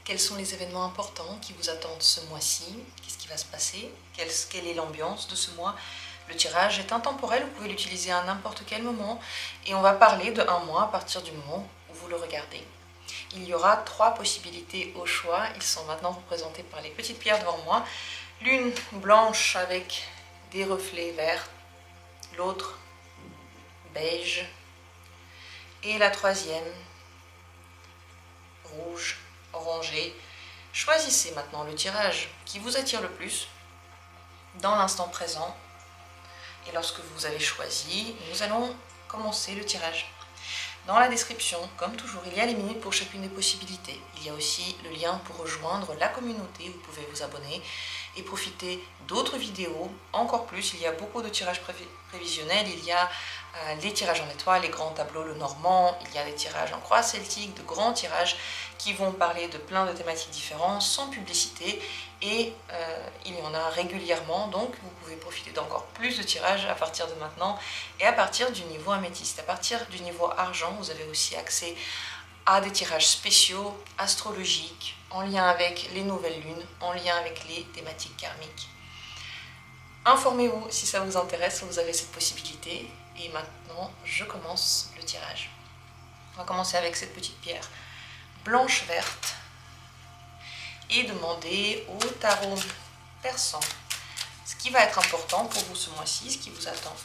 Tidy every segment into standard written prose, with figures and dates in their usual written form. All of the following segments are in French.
Quels sont les événements importants qui vous attendent ce mois-ci? Qu'est-ce qui va se passer? Quelle est l'ambiance de ce mois? Le tirage est intemporel, vous pouvez l'utiliser à n'importe quel moment et on va parler de un mois à partir du moment où vous le regardez. Il y aura 3 possibilités au choix, ils sont maintenant représentés par les petites pierres devant moi. L'une blanche avec des reflets verts, l'autre beige et la troisième rouge, orangé. Choisissez maintenant le tirage qui vous attire le plus dans l'instant présent. Et lorsque vous avez choisi, nous allons commencer le tirage. Dans la description, comme toujours, il y a les minutes pour chacune des possibilités. Il y a aussi le lien pour rejoindre la communauté, vous pouvez vous abonner et profiter d'autres vidéos. Encore plus, il y a beaucoup de tirages prévisionnels, il y a les tirages en étoiles, les grands tableaux, le normand, il y a des tirages en croix celtique, de grands tirages qui vont parler de plein de thématiques différentes, sans publicité, et il y en a régulièrement, donc vous pouvez profiter d'encore plus de tirages à partir de maintenant, et à partir du niveau améthyste. À partir du niveau argent, vous avez aussi accès à des tirages spéciaux, astrologiques, en lien avec les nouvelles lunes, en lien avec les thématiques karmiques. Informez-vous si ça vous intéresse, vous avez cette possibilité. Et maintenant, je commence le tirage. On va commencer avec cette petite pierre blanche-verte et demander au tarot persan ce qui va être important pour vous ce mois-ci, ce qui vous attend.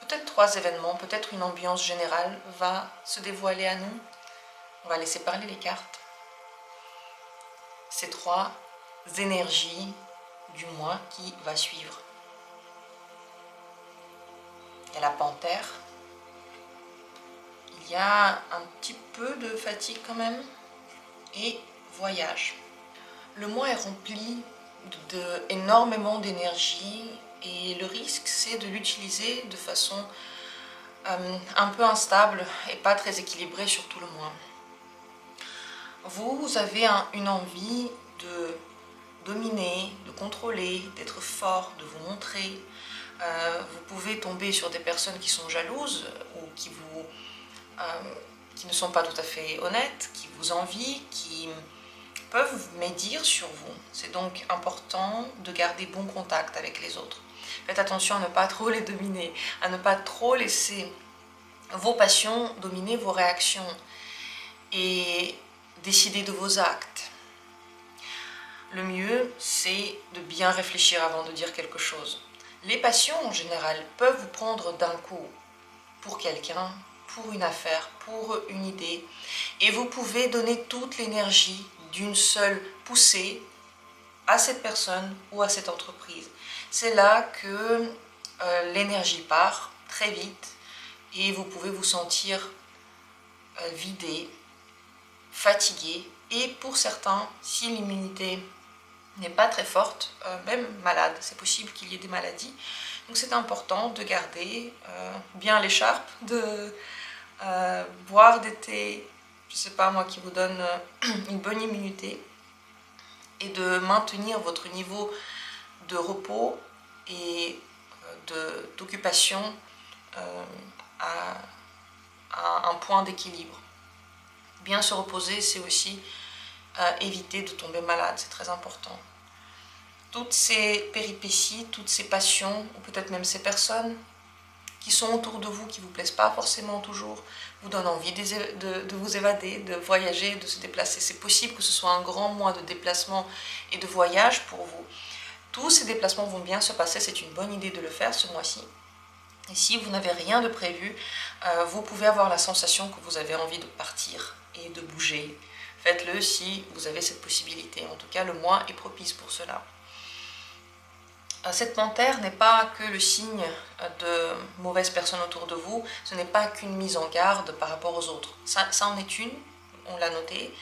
Peut-être 3 événements, peut-être une ambiance générale va se dévoiler à nous. On va laisser parler les cartes. Ces 3 énergies du mois qui va suivre. Il y a la panthère. Il y a un petit peu de fatigue quand même. Et voyage. Le mois est rempli énormément d'énergie. Et le risque, c'est de l'utiliser de façon un peu instable et pas très équilibrée sur tout le mois. Vous avez une envie de dominer, de contrôler, d'être fort, de vous montrer. Vous pouvez tomber sur des personnes qui sont jalouses ou qui ne sont pas tout à fait honnêtes, qui vous envient, qui peuvent médire sur vous. C'est donc important de garder bon contact avec les autres. Faites attention à ne pas trop les dominer, à ne pas trop laisser vos passions dominer vos réactions et décider de vos actes. Le mieux, c'est de bien réfléchir avant de dire quelque chose. Les passions, en général, peuvent vous prendre d'un coup pour quelqu'un, pour une affaire, pour une idée, et vous pouvez donner toute l'énergie d'une seule poussée à cette personne ou à cette entreprise. C'est là que l'énergie part très vite et vous pouvez vous sentir vidé, fatigué et pour certains, si l'immunité n'est pas très forte, même malade, c'est possible qu'il y ait des maladies. Donc c'est important de garder bien l'écharpe, de boire des thés, je ne sais pas moi, qui vous donne une bonne immunité et de maintenir votre niveau de repos et d'occupation à un point d'équilibre. Bien se reposer, c'est aussi éviter de tomber malade, c'est très important. Toutes ces péripéties, toutes ces passions, ou peut-être même ces personnes qui sont autour de vous, qui ne vous plaisent pas forcément toujours, vous donnent envie de vous évader, de voyager, de se déplacer. C'est possible que ce soit un grand mois de déplacement et de voyage pour vous. Tous ces déplacements vont bien se passer, c'est une bonne idée de le faire ce mois-ci. Et si vous n'avez rien de prévu, vous pouvez avoir la sensation que vous avez envie de partir et de bouger. Faites-le si vous avez cette possibilité. En tout cas, le mois est propice pour cela. Cette panthère n'est pas que le signe de mauvaises personnes autour de vous, ce n'est pas qu'une mise en garde par rapport aux autres. Ça en est une, on l'a noté,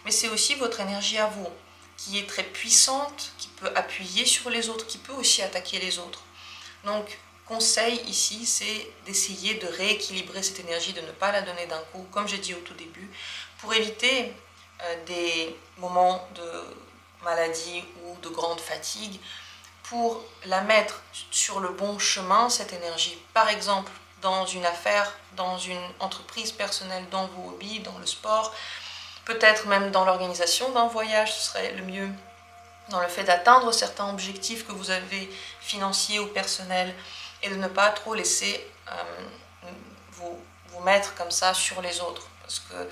mais c'est aussi votre énergie à vous, qui est très puissante, qui peut appuyer sur les autres, qui peut aussi attaquer les autres. Donc, conseil ici, c'est d'essayer de rééquilibrer cette énergie, de ne pas la donner d'un coup, comme j'ai dit au tout début, pour éviter des moments maladie ou de grande fatigue, pour la mettre sur le bon chemin, cette énergie. Par exemple, dans une affaire, dans une entreprise personnelle, dans vos hobbies, dans le sport, peut-être même dans l'organisation d'un voyage, ce serait le mieux. Dans le fait d'atteindre certains objectifs que vous avez financiers ou personnels, et de ne pas trop laisser vous mettre comme ça sur les autres, parce que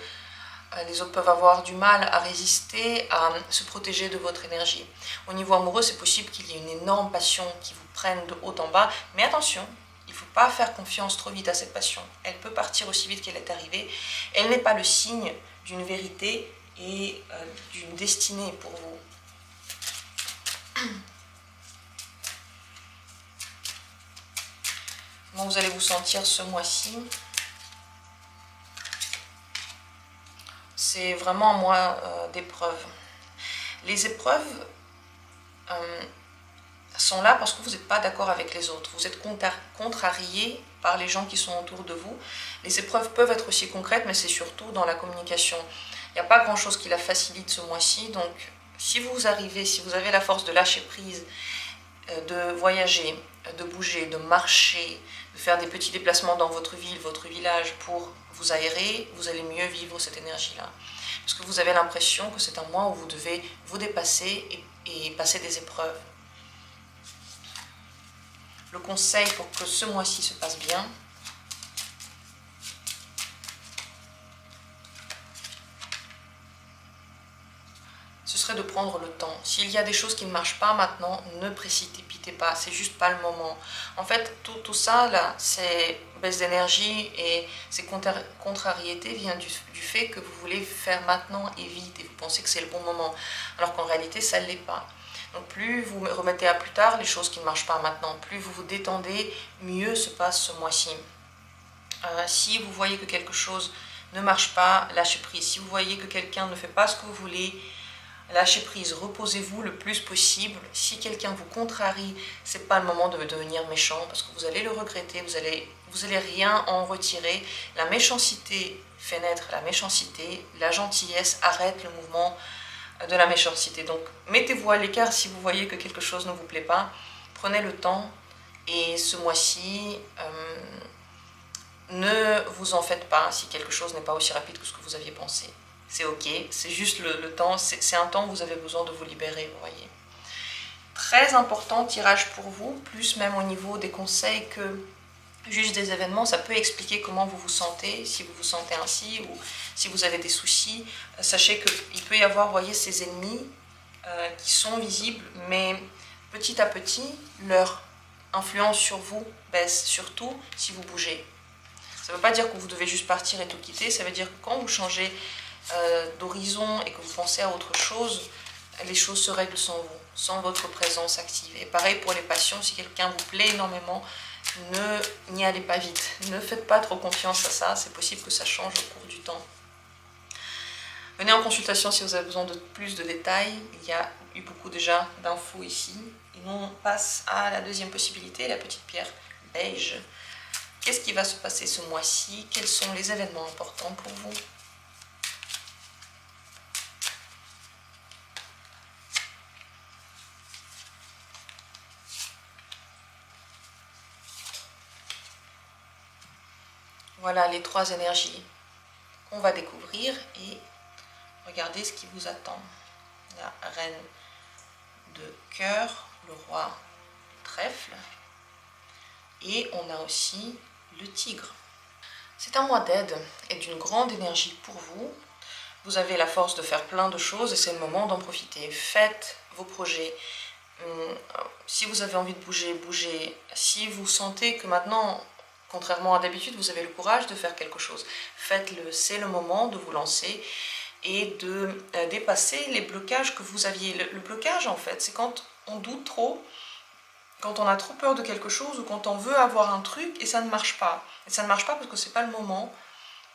les autres peuvent avoir du mal à résister, à se protéger de votre énergie. Au niveau amoureux, c'est possible qu'il y ait une énorme passion qui vous prenne de haut en bas, mais attention, il ne faut pas faire confiance trop vite à cette passion. Elle peut partir aussi vite qu'elle est arrivée. Elle n'est pas le signe d'une vérité et d'une destinée pour vous. Comment vous allez vous sentir ce mois-ci? C'est vraiment un mois d'épreuves. Les épreuves sont là parce que vous n'êtes pas d'accord avec les autres. Vous êtes contrarié par les gens qui sont autour de vous. Les épreuves peuvent être aussi concrètes, mais c'est surtout dans la communication. Il n'y a pas grand-chose qui la facilite ce mois-ci. Donc, si vous avez la force de lâcher prise, de voyager, de bouger, de marcher, de faire des petits déplacements dans votre ville, votre village pour vous aérer, vous allez mieux vivre cette énergie-là. Parce que vous avez l'impression que c'est un mois où vous devez vous dépasser et passer des épreuves. Le conseil pour que ce mois-ci se passe bien, ce serait de prendre le temps. S'il y a des choses qui ne marchent pas maintenant, ne précipitez pas, c'est juste pas le moment. En fait, tout ça, là, c'est baisse d'énergie et ces contrariétés viennent du fait que vous voulez faire maintenant et vite, et vous pensez que c'est le bon moment, alors qu'en réalité, ça ne l'est pas. Donc plus vous remettez à plus tard les choses qui ne marchent pas maintenant, plus vous vous détendez, mieux se passe ce mois-ci. Si vous voyez que quelque chose ne marche pas, lâchez prise. Si vous voyez que quelqu'un ne fait pas ce que vous voulez, lâchez prise, reposez-vous le plus possible. Si quelqu'un vous contrarie, ce n'est pas le moment de devenir méchant, parce que vous allez le regretter, vous allez rien en retirer. La méchanceté fait naître la méchanceté, la gentillesse arrête le mouvement de la méchanceté. Donc mettez-vous à l'écart si vous voyez que quelque chose ne vous plaît pas, prenez le temps, et ce mois-ci, ne vous en faites pas si quelque chose n'est pas aussi rapide que ce que vous aviez pensé. C'est ok, c'est juste le temps, c'est un temps où vous avez besoin de vous libérer, vous voyez. Très important tirage pour vous, plus même au niveau des conseils que juste des événements, ça peut expliquer comment vous vous sentez, si vous vous sentez ainsi ou si vous avez des soucis. Sachez qu'il peut y avoir, vous voyez, ces ennemis qui sont visibles, mais petit à petit, leur influence sur vous baisse, surtout si vous bougez. Ça ne veut pas dire que vous devez juste partir et tout quitter, ça veut dire que quand vous changez d'horizon et que vous pensez à autre chose, les choses se règlent sans vous, sans votre présence active. Et pareil pour les passions, si quelqu'un vous plaît énormément, n'y allez pas vite, ne faites pas trop confiance à ça, c'est possible que ça change au cours du temps. Venez en consultation si vous avez besoin de plus de détails, il y a eu beaucoup déjà d'infos ici. Et nous on passe à la deuxième possibilité, la petite pierre beige. Qu'est-ce qui va se passer ce mois-ci? Quels sont les événements importants pour vous? Voilà les trois énergies qu'on va découvrir et regardez ce qui vous attend. La reine de cœur, le roi de trèfle et on a aussi le tigre. C'est un mois d'aide et d'une grande énergie pour vous. Vous avez la force de faire plein de choses et c'est le moment d'en profiter. Faites vos projets. Si vous avez envie de bouger, bougez. Si vous sentez que maintenant, contrairement à d'habitude, vous avez le courage de faire quelque chose, faites-le. C'est le moment de vous lancer et de dépasser les blocages que vous aviez. Le blocage, en fait, c'est quand on doute trop, quand on a trop peur de quelque chose ou quand on veut avoir un truc et ça ne marche pas. Et ça ne marche pas parce que c'est pas le moment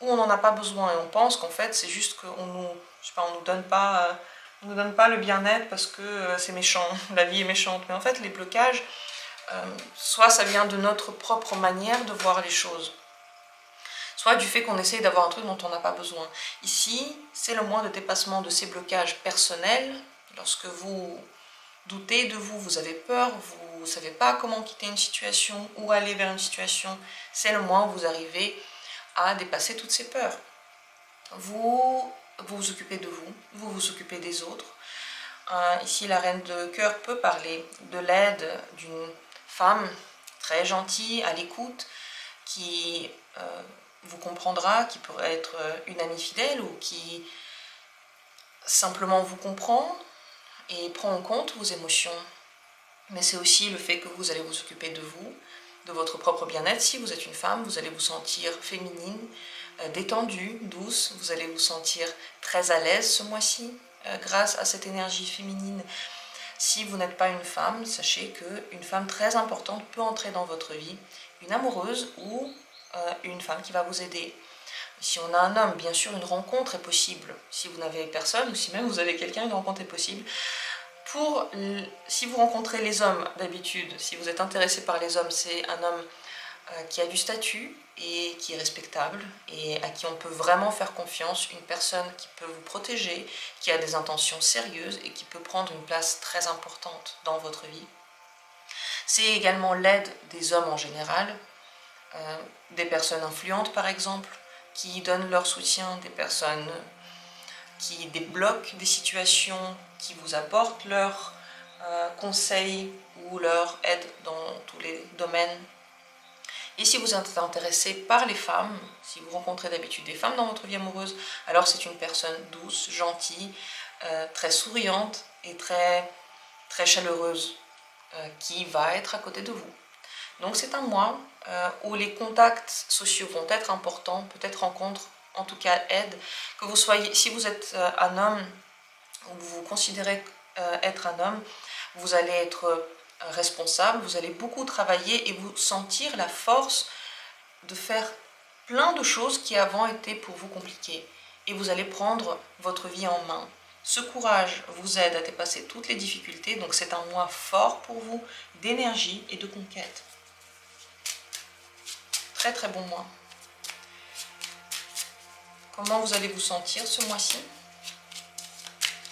où on n'en a pas besoin et on pense qu'en fait c'est juste qu'on nous donne pas le bien-être parce que c'est méchant, la vie est méchante. Mais en fait les blocages, soit ça vient de notre propre manière de voir les choses, soit du fait qu'on essaye d'avoir un truc dont on n'a pas besoin. Ici, c'est le mois de dépassement de ces blocages personnels, lorsque vous doutez de vous, vous avez peur, vous ne savez pas comment quitter une situation ou aller vers une situation, c'est le moment où vous arrivez à dépasser toutes ces peurs. Vous vous occupez de vous, vous vous occupez des autres. Ici, la reine de cœur peut parler de l'aide d'une femme très gentille, à l'écoute, qui vous comprendra, qui pourrait être une amie fidèle ou qui simplement vous comprend et prend en compte vos émotions. Mais c'est aussi le fait que vous allez vous occuper de vous, de votre propre bien-être. Si vous êtes une femme, vous allez vous sentir féminine, détendue, douce. Vous allez vous sentir très à l'aise ce mois-ci grâce à cette énergie féminine. Si vous n'êtes pas une femme, sachez qu'une femme très importante peut entrer dans votre vie, une amoureuse ou une femme qui va vous aider. Si on a un homme, bien sûr, une rencontre est possible. Si vous n'avez personne, ou si même vous avez quelqu'un, une rencontre est possible. Si vous rencontrez les hommes d'habitude, si vous êtes intéressé par les hommes, c'est un homme qui a du statut et qui est respectable et à qui on peut vraiment faire confiance, une personne qui peut vous protéger, qui a des intentions sérieuses et qui peut prendre une place très importante dans votre vie. C'est également l'aide des hommes en général, des personnes influentes par exemple, qui donnent leur soutien, des personnes qui débloquent des situations, qui vous apportent leurs conseils ou leur aide dans tous les domaines. Et si vous êtes intéressé par les femmes, si vous rencontrez d'habitude des femmes dans votre vie amoureuse, alors c'est une personne douce, gentille, très souriante et très, très chaleureuse qui va être à côté de vous. Donc c'est un mois où les contacts sociaux vont être importants, peut-être rencontres, en tout cas aide, que vous soyez, si vous êtes un homme ou vous vous considérez être un homme, vous allez être responsable, vous allez beaucoup travailler et vous sentir la force de faire plein de choses qui avant étaient pour vous compliquées. Et vous allez prendre votre vie en main. Ce courage vous aide à dépasser toutes les difficultés, donc c'est un mois fort pour vous, d'énergie et de conquête. Très très bon mois. Comment vous allez vous sentir ce mois-ci?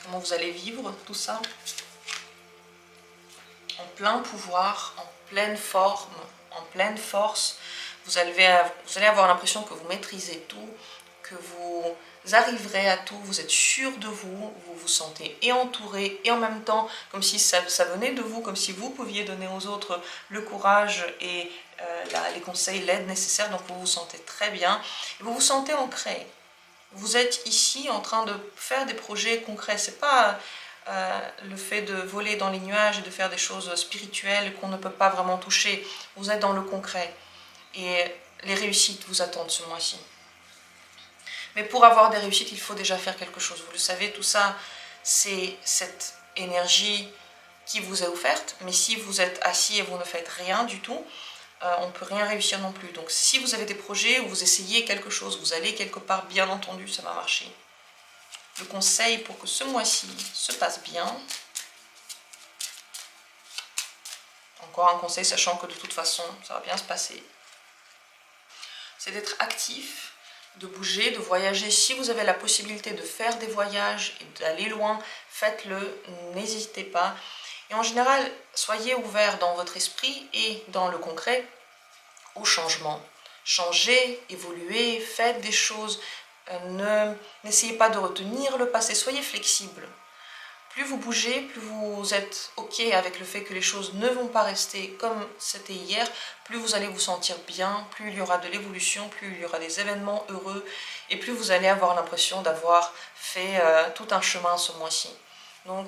Comment vous allez vivre tout ça? En plein pouvoir, en pleine forme, en pleine force. Vous allez avoir l'impression que vous maîtrisez tout, que vous arriverez à tout, vous êtes sûr de vous, vous vous sentez et entouré et en même temps comme si ça venait de vous, comme si vous pouviez donner aux autres le courage et les conseils, l'aide nécessaire, donc vous vous sentez très bien, et vous vous sentez ancré. Vous êtes ici en train de faire des projets concrets, c'est pas le fait de voler dans les nuages et de faire des choses spirituelles qu'on ne peut pas vraiment toucher, vous êtes dans le concret et les réussites vous attendent ce mois-ci. Mais pour avoir des réussites, il faut déjà faire quelque chose. Vous le savez, tout ça, c'est cette énergie qui vous est offerte. Mais si vous êtes assis et vous ne faites rien du tout, on ne peut rien réussir non plus. Donc si vous avez des projets où vous essayez quelque chose, vous allez quelque part, bien entendu, ça va marcher. Le conseil pour que ce mois-ci se passe bien, encore un conseil, sachant que de toute façon, ça va bien se passer, c'est d'être actif, de bouger, de voyager. Si vous avez la possibilité de faire des voyages et d'aller loin, faites-le, n'hésitez pas. Et en général, soyez ouverts dans votre esprit et dans le concret au changement. Changez, évoluez, faites des choses. N'essayez pas de retenir le passé, soyez flexible. Plus vous bougez, plus vous êtes OK avec le fait que les choses ne vont pas rester comme c'était hier, plus vous allez vous sentir bien, plus il y aura de l'évolution, plus il y aura des événements heureux, et plus vous allez avoir l'impression d'avoir fait tout un chemin ce mois-ci. Donc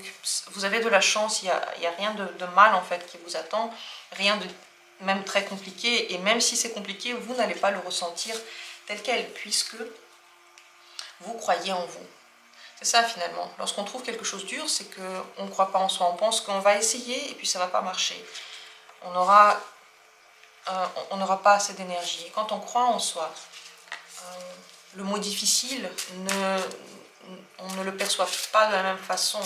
vous avez de la chance, il n'y a rien de mal en fait qui vous attend, rien de même très compliqué, et même si c'est compliqué, vous n'allez pas le ressentir tel quel, puisque vous croyez en vous. C'est ça finalement, lorsqu'on trouve quelque chose dur, c'est qu'on ne croit pas en soi, on pense qu'on va essayer et puis ça ne va pas marcher. On n'aura pas assez d'énergie. Et quand on croit en soi, le mot difficile, on ne le perçoit pas de la même façon.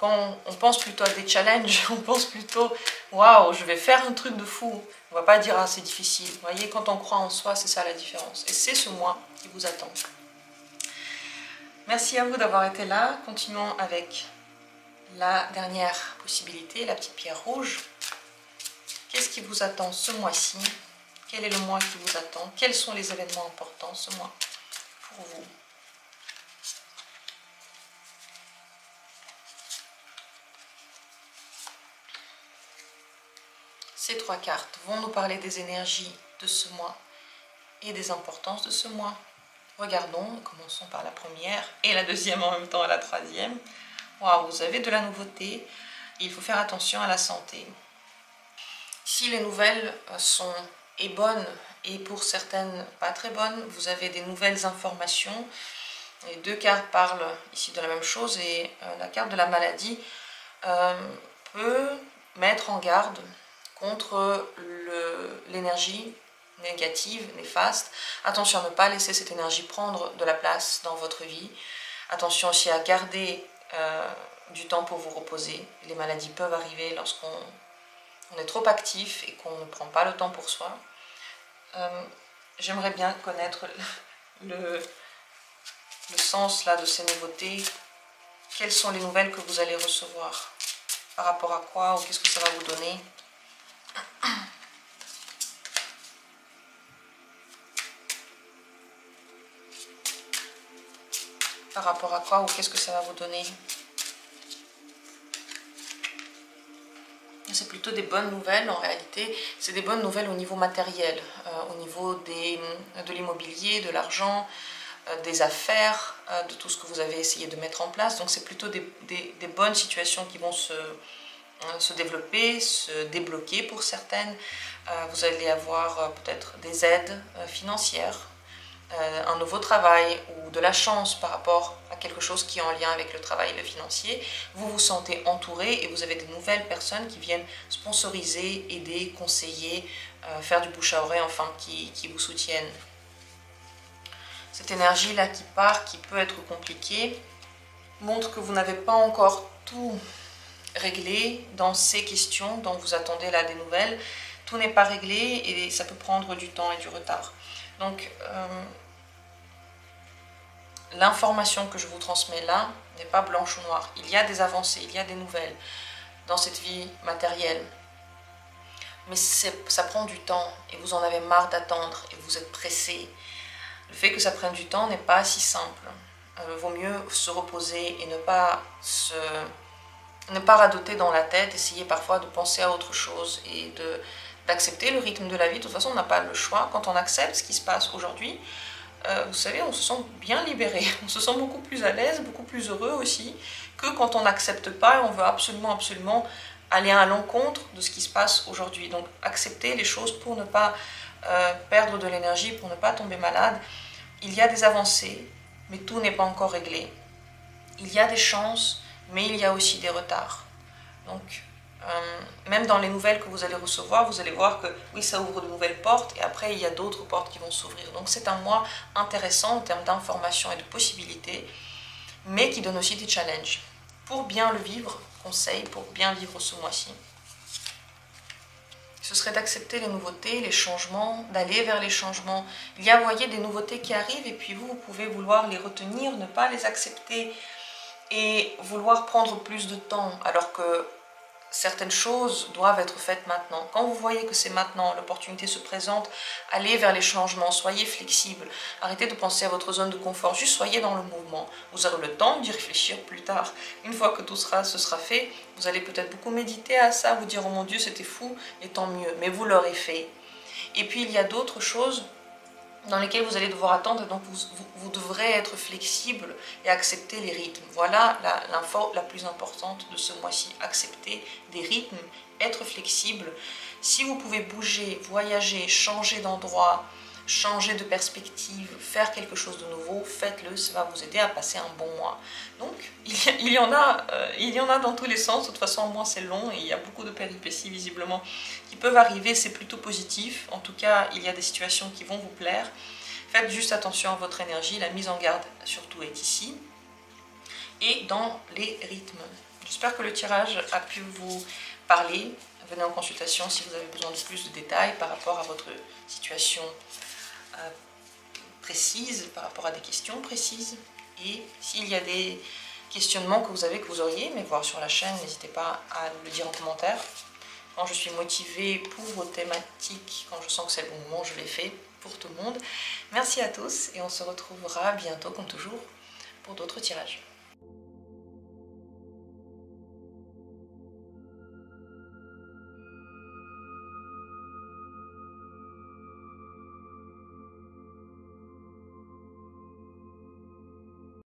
On pense plutôt à des challenges, on pense plutôt « Waouh, je vais faire un truc de fou ». On ne va pas dire « Ah, c'est difficile ». Vous voyez, quand on croit en soi, c'est ça la différence. Et c'est ce mois qui vous attend. Merci à vous d'avoir été là. Continuons avec La dernière possibilité, la petite pierre rouge. Qu'est-ce qui vous attend ce mois-ci? Quel est le mois qui vous attend? Quels sont les événements importants ce mois pour vous? Ces trois cartes vont nous parler des énergies de ce mois et des importances de ce mois. Regardons, commençons par la première et la deuxième en même temps à la troisième. Waouh, vous avez de la nouveauté. Il faut faire attention à la santé. Si les nouvelles sont bonnes et pour certaines pas très bonnes, vous avez des nouvelles informations. Les deux cartes parlent ici de la même chose et la carte de la maladie peut mettre en garde contre l'énergie négative, néfaste. Attention à ne pas laisser cette énergie prendre de la place dans votre vie. Attention aussi à garder du temps pour vous reposer. Les maladies peuvent arriver lorsqu'on est trop actif et qu'on ne prend pas le temps pour soi. J'aimerais bien connaître le sens là, de ces nouveautés. Quelles sont les nouvelles que vous allez recevoir? Par rapport à quoi? Ou qu'est-ce que ça va vous donner? Par rapport à quoi ou qu'est-ce que ça va vous donner? C'est plutôt des bonnes nouvelles en réalité. C'est des bonnes nouvelles au niveau matériel, au niveau de l'immobilier, de l'argent, des affaires, de tout ce que vous avez essayé de mettre en place. Donc c'est plutôt des bonnes situations qui vont se développer, se débloquer pour certaines. Vous allez avoir peut-être des aides financières, un nouveau travail ou de la chance par rapport à quelque chose qui est en lien avec le travail et le financier. Vous vous sentez entouré et vous avez de nouvelles personnes qui viennent sponsoriser, aider, conseiller, faire du bouche à oreille, enfin qui vous soutiennent. Cette énergie-là qui part, qui peut être compliquée, montre que vous n'avez pas encore tout réglé dans ces questions dont vous attendez là des nouvelles. Tout n'est pas réglé et ça peut prendre du temps et du retard. Donc, l'information que je vous transmets là n'est pas blanche ou noire. Il y a des avancées, il y a des nouvelles dans cette vie matérielle. Mais ça prend du temps et vous en avez marre d'attendre et vous êtes pressé. Le fait que ça prenne du temps n'est pas si simple. Vaut mieux se reposer et ne pas radoter dans la tête, essayer parfois de penser à autre chose et d'accepter le rythme de la vie. De toute façon, on n'a pas le choix. Quand on accepte ce qui se passe aujourd'hui, vous savez, on se sent bien libéré. On se sent beaucoup plus à l'aise, beaucoup plus heureux aussi, que quand on n'accepte pas et on veut absolument aller à l'encontre de ce qui se passe aujourd'hui. Donc, accepter les choses pour ne pas perdre de l'énergie, pour ne pas tomber malade. Il y a des avancées, mais tout n'est pas encore réglé. Il y a des chances, mais il y a aussi des retards. Donc, même dans les nouvelles que vous allez recevoir, vous allez voir que oui, ça ouvre de nouvelles portes et après il y a d'autres portes qui vont s'ouvrir. Donc c'est un mois intéressant en termes d'informations et de possibilités, mais qui donne aussi des challenges. Pour bien le vivre, conseil pour bien vivre ce mois-ci, ce serait d'accepter les nouveautés, les changements, d'aller vers les changements. Il y a, vous voyez, des nouveautés qui arrivent et puis vous pouvez vouloir les retenir, ne pas les accepter et vouloir prendre plus de temps alors que certaines choses doivent être faites maintenant. Quand vous voyez que c'est maintenant, l'opportunité se présente, allez vers les changements, soyez flexible. Arrêtez de penser à votre zone de confort, juste soyez dans le mouvement. Vous aurez le temps d'y réfléchir plus tard. Une fois que ce sera fait, vous allez peut-être beaucoup méditer à ça, vous dire « Oh mon Dieu, c'était fou » et tant mieux, mais vous l'aurez fait. Et puis il y a d'autres choses dans lesquelles vous allez devoir attendre, donc vous devrez être flexible et accepter les rythmes. Voilà l'info la plus importante de ce mois-ci, accepter des rythmes, être flexible. Si vous pouvez bouger, voyager, changer d'endroit, changer de perspective, faire quelque chose de nouveau, faites-le, ça va vous aider à passer un bon mois. Donc, il y en a dans tous les sens. De toute façon, un mois c'est long et il y a beaucoup de péripéties visiblement qui peuvent arriver, c'est plutôt positif. En tout cas, il y a des situations qui vont vous plaire. Faites juste attention à votre énergie, la mise en garde surtout est ici. Et dans les rythmes. J'espère que le tirage a pu vous parler. Venez en consultation si vous avez besoin de plus de détails par rapport à votre situation précise, par rapport à des questions précises. Et s'il y a des questionnements que vous auriez, mais voir sur la chaîne, n'hésitez pas à le dire en commentaire. Quand je suis motivée pour vos thématiques, quand je sens que c'est le bon moment, je les fais pour tout le monde. Merci à tous et on se retrouvera bientôt comme toujours pour d'autres tirages.